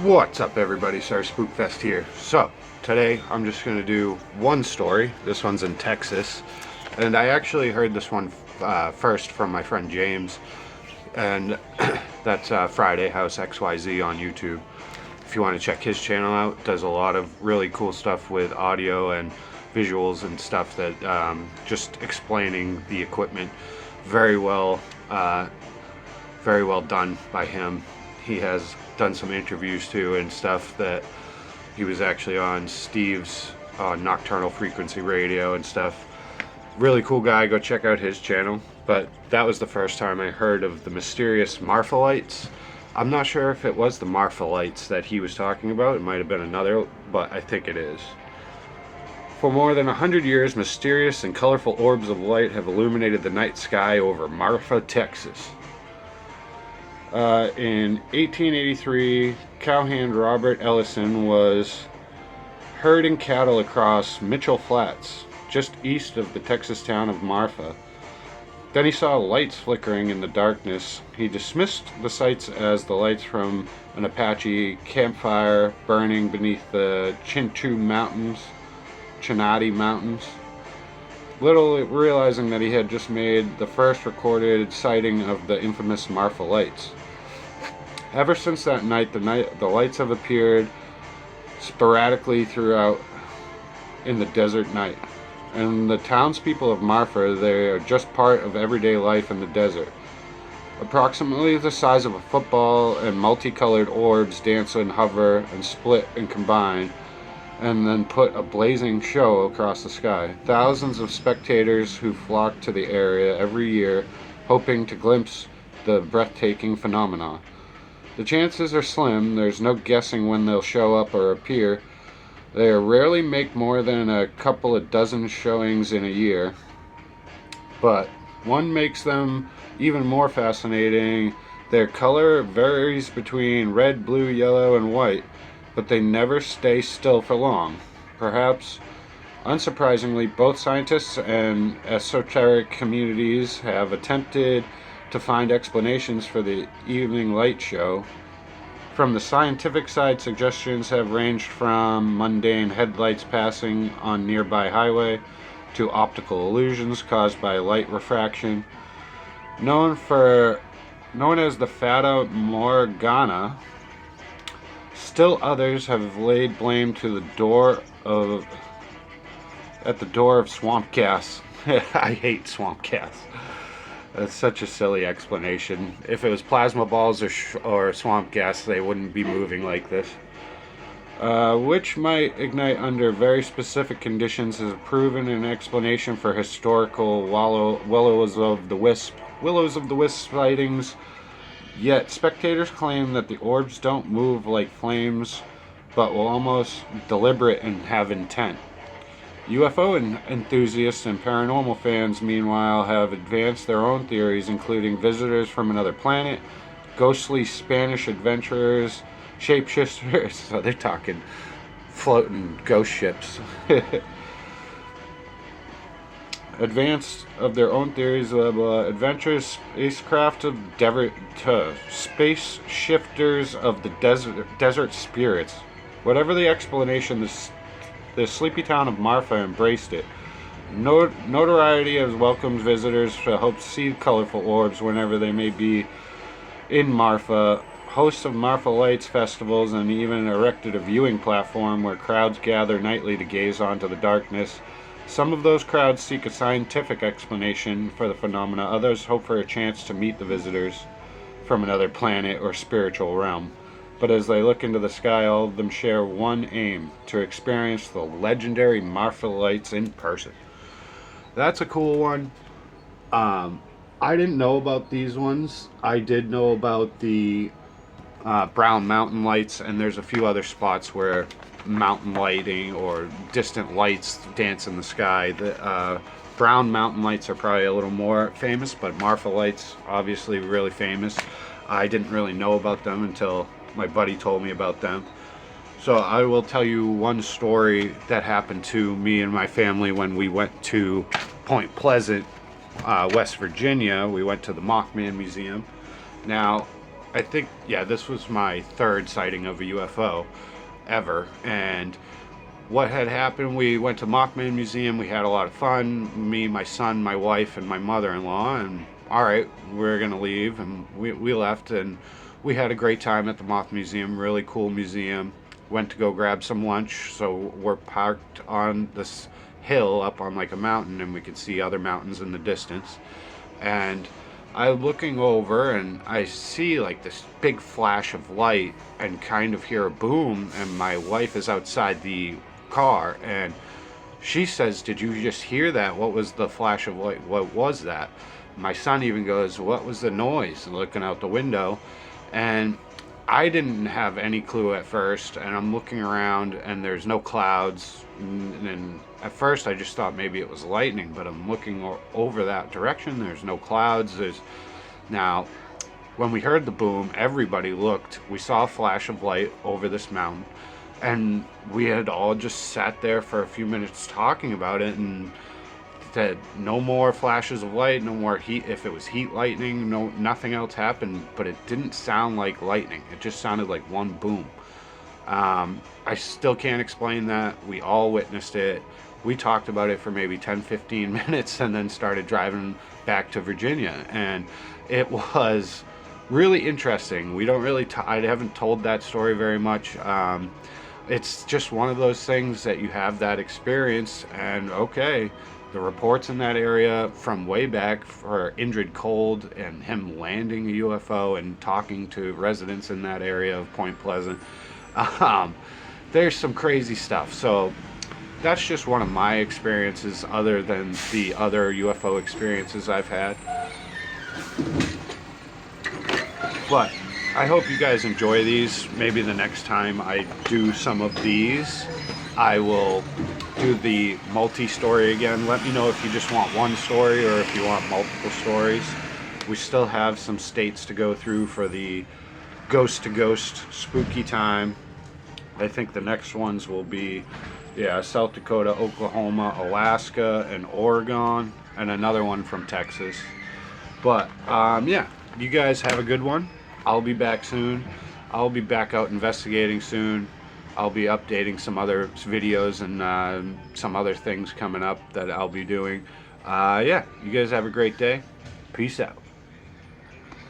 What's up, everybody? Sorry, Spookfest here. So, today I'm just going to do one story. This one's in Texas. And I actually heard this one first from my friend James. And that's Friday House XYZ on YouTube. If you want to check his channel out, does a lot of really cool stuff with audio and visuals and stuff that just explaining the equipment very well, very well done by him. He has done some interviews too and stuff that he was actually on Steve's Nocturnal Frequency Radio and stuff. Really cool guy. Go check out his channel. But that was the first time I heard of the mysterious Marfa lights. I'm not sure if it was the Marfa lights that he was talking about. It might have been another, but I think it is. For more than 100 years, mysterious and colorful orbs of light have illuminated the night sky over Marfa, Texas. In 1883, cowhand Robert Ellison was herding cattle across Mitchell Flats, just east of the Texas town of Marfa. Then he saw lights flickering in the darkness. He dismissed the sights as the lights from an Apache campfire burning beneath the Chinati Mountains, little realizing that he had just made the first recorded sighting of the infamous Marfa lights. Ever since that night, the lights have appeared sporadically throughout in the desert night. And the townspeople of Marfa, they are just part of everyday life in the desert. Approximately the size of a football and multicolored orbs dance and hover and split and combine, and then put a blazing show across the sky. Thousands of spectators who flock to the area every year, hoping to glimpse the breathtaking phenomena. The chances are slim. There's no guessing when they'll show up or appear. They rarely make more than a couple of dozen showings in a year, but one makes them even more fascinating. Their color varies between red, blue, yellow, and white, but they never stay still for long. Perhaps unsurprisingly, both scientists and esoteric communities have attempted to find explanations for the evening light show. From the scientific side, suggestions have ranged from mundane headlights passing on nearby highway to optical illusions caused by light refraction. Known as the Fata Morgana, still others have laid blame to the door of swamp gas. I hate swamp gas. That's such a silly explanation. If it was plasma balls or swamp gas, they wouldn't be moving like this. Which might ignite under very specific conditions, is proven an explanation for historical willows of the wisp sightings. Yet spectators claim that the orbs don't move like flames, but will almost deliberate and have intent. UFO enthusiasts and paranormal fans, meanwhile, have advanced their own theories, including visitors from another planet, ghostly Spanish adventurers, shapeshifters, so they're talking floating ghost ships. Advanced of their own theories of adventurous spacecraft of space shifters of the desert spirits. Whatever the explanation, the sleepy town of Marfa embraced it. Notoriety has welcomed visitors to hope to see colorful orbs whenever they may be in Marfa. Hosts of Marfa Lights festivals and even erected a viewing platform where crowds gather nightly to gaze onto the darkness. Some of those crowds seek a scientific explanation for the phenomena. Others hope for a chance to meet the visitors from another planet or spiritual realm. But as they look into the sky, all of them share one aim: to experience the legendary Marfa lights in person. That's a cool one. I didn't know about these ones. I did know about the Brown Mountain lights, and there's a few other spots where mountain lighting or distant lights dance in the sky. The Brown Mountain lights are probably a little more famous, but Marfa lights, obviously really famous. I didn't really know about them until my buddy told me about them. So I will tell you one story that happened to me and my family when we went to Point Pleasant, West Virginia. We went to the Mothman Museum. Now, I think, yeah, this was my third sighting of a UFO ever. And what had happened, we went to Mothman Museum. We had a lot of fun. Me, my son, my wife, and my mother-in-law. And all right, we're going to leave. And we left, and we had a great time at the Moth Museum. Really cool museum. Went to go grab some lunch. So we're parked on this hill up on like a mountain, and we could see other mountains in the distance. And I'm looking over and I see like this big flash of light and kind of hear a boom, and my wife is outside the car and she says, "Did you just hear that? What was the flash of light? What was that?" My son even goes, "What was the noise?" Looking out the window, and I didn't have any clue at first, and I'm looking around and there's no clouds, and at first I just thought maybe it was lightning, but I'm looking over that direction, there's no clouds. There's now, when we heard the boom, everybody looked. We saw a flash of light over this mountain, and we had all just sat there for a few minutes talking about it, and said no more flashes of light, no more heat. If it was heat lightning, no, nothing else happened, but it didn't sound like lightning. It just sounded like one boom. I still can't explain that. We all witnessed it. We talked about it for maybe 10-15 minutes and then started driving back to Virginia, and it was really interesting. We don't really I haven't told that story very much. It's just one of those things that you have that experience, and okay, the reports in that area from way back for Indrid Cold and him landing a UFO and talking to residents in that area of Point Pleasant. There's some crazy stuff. So that's just one of my experiences, other than the other UFO experiences I've had. But I hope you guys enjoy these. Maybe the next time I do some of these, I will do the multi-story again. Let me know if you just want one story or if you want multiple stories. We still have some states to go through for the ghost to ghost spooky time. I think the next ones will be, yeah, South Dakota, Oklahoma, Alaska, and Oregon, and another one from Texas. But yeah, you guys have a good one. I'll be back soon. I'll be back out investigating soon. I'll be updating some other videos and some other things coming up that I'll be doing. Yeah, you guys have a great day. Peace out.